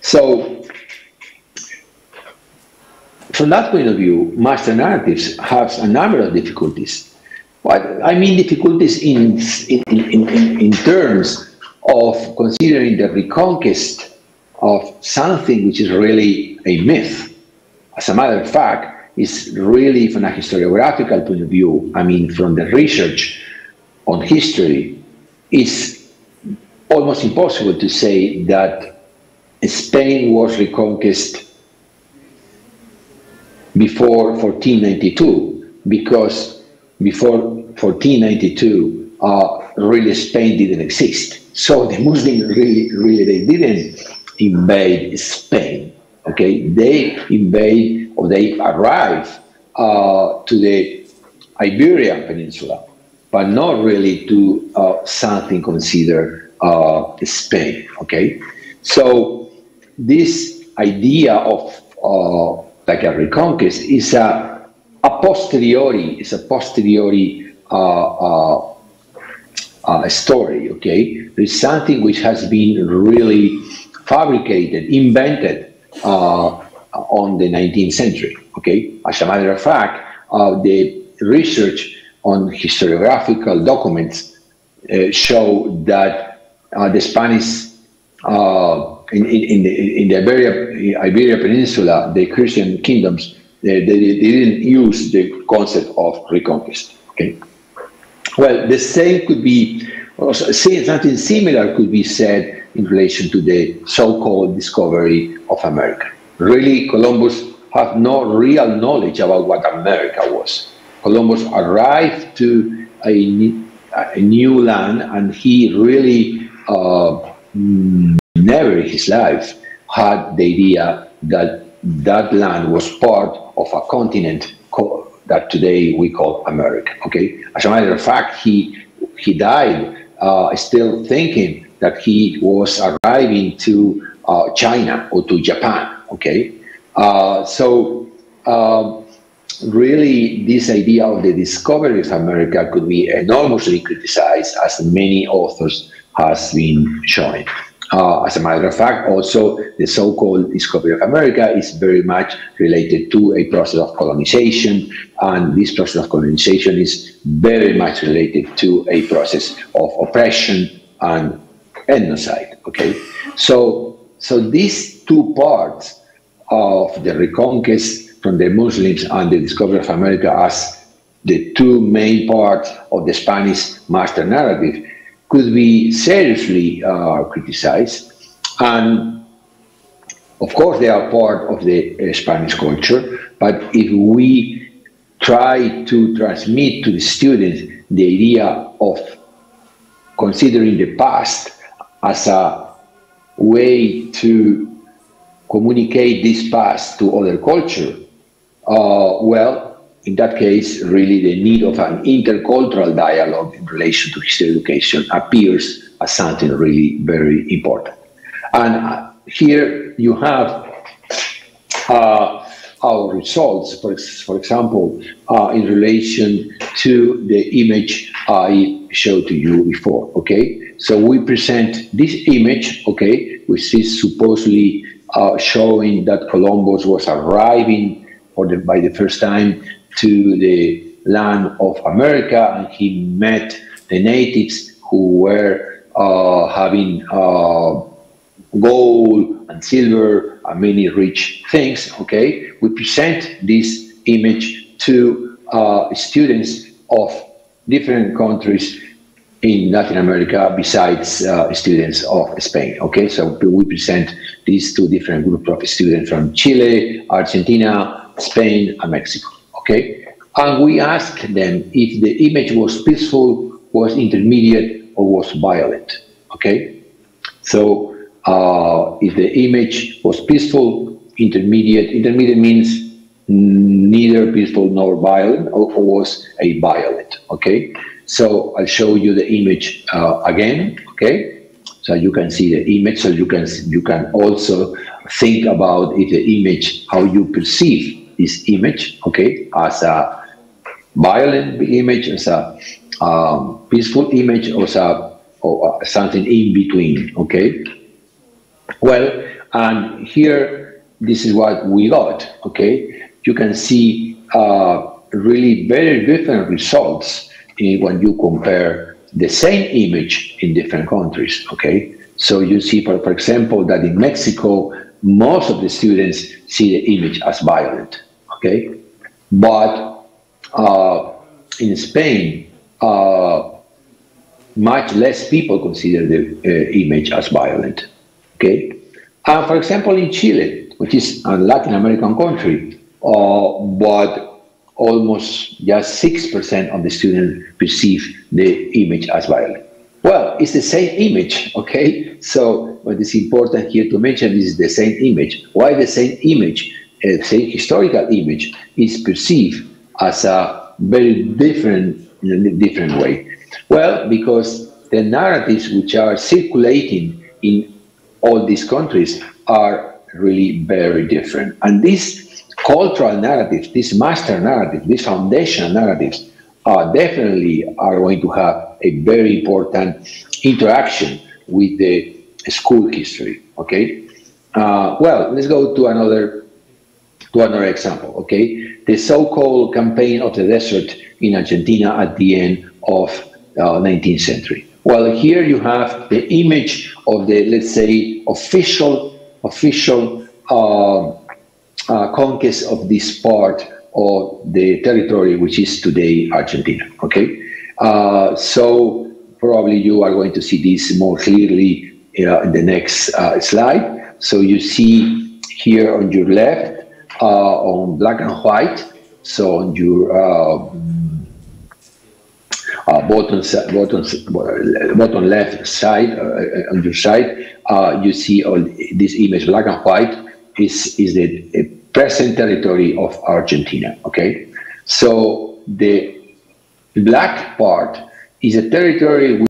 So from that point of view, master narratives have a number of difficulties. But I mean difficulties in terms of considering the reconquest of something which is really a myth. As a matter of fact, it's really from a historiographical point of view, I mean from the research on history, it's almost impossible to say that Spain was reconquered before 1492, because before 1492, really Spain didn't exist. So the Muslims really they didn't invade Spain. Okay, they invade or they arrive to the Iberian Peninsula, but not really to something considered Spain. Okay, so this idea of like a reconquest is a posteriori story. Okay, it's something which has been really fabricated, invented on the 19th century. Okay, as a matter of fact, the research on historiographical documents show that the Spanish in the Iberia Peninsula, the Christian kingdoms, they didn't use the concept of reconquest. Okay, well, the same could be, something similar could be said in relation to the so-called discovery of America. Really, Columbus had no real knowledge about what America was. Columbus arrived to a new land, and he really never in his life had the idea that that land was part of a continent that today we call America. Okay, as a matter of fact, he died still thinking that he was arriving to China or to Japan. Okay, so really this idea of the discovery of America could be enormously criticized, as many authors has been showing. As a matter of fact, also the so-called discovery of America is very much related to a process of colonization, and this process of colonization is very much related to a process of oppression and ethnocide. Okay, so these two parts of the reconquest from the Muslims and the discovery of America as the two main parts of the Spanish master narrative could be seriously criticized, and of course they are part of the Spanish culture. But if we try to transmit to the students the idea of considering the past as a way to communicate this past to other culture, well, in that case, really the need of an intercultural dialogue in relation to history education appears as something really very important. And here you have our results, for example, in relation to the image I showed to you before. Okay, so we present this image, okay, which is supposedly showing that Columbus was arriving by the first time to the land of America, and he met the natives who were having gold and silver and many rich things. Okay, we present this image to students of different countries in Latin America besides students of Spain. Okay, so we present these two different groups of students from Chile, Argentina, Spain, and Mexico. Okay, and we ask them if the image was peaceful, was intermediate, or was violent. Okay, so if the image was peaceful, intermediate means neither peaceful nor violent, or was a violent. Okay, so I'll show you the image again. Okay, so you can see the image, so you can also think about if the image, how you perceive this image, okay, as a violent image, as a peaceful image, or something in between. Okay, Well, and here, this is what we got, okay? You can see really very different results when you compare the same image in different countries, okay? So you see, for example, that in Mexico, most of the students see the image as violent, okay? But in Spain, much less people consider the image as violent. Okay, for example, in Chile, which is a Latin American country, but almost just 6% of the students perceive the image as violent. Well, it's the same image, okay? So what is important here to mention is the same image. Why the same image, same historical image, is perceived as a very different, in a different way? Well, because the narratives which are circulating in all these countries are really very different. And these cultural narratives, these master narratives, these foundational narratives definitely are going to have a very important interaction with the school history, okay? Well, let's go to another example, okay? The so-called campaign of the desert in Argentina at the end of 19th century. Well, here you have the image of the, let's say, official conquest of this part of the territory, which is today Argentina, okay? So probably you are going to see this more clearly in the next slide. So you see here on your left, on black and white, so on your bottom left side, on your side, you see all this image, black and white, is the present territory of Argentina, okay? So the black part is a territory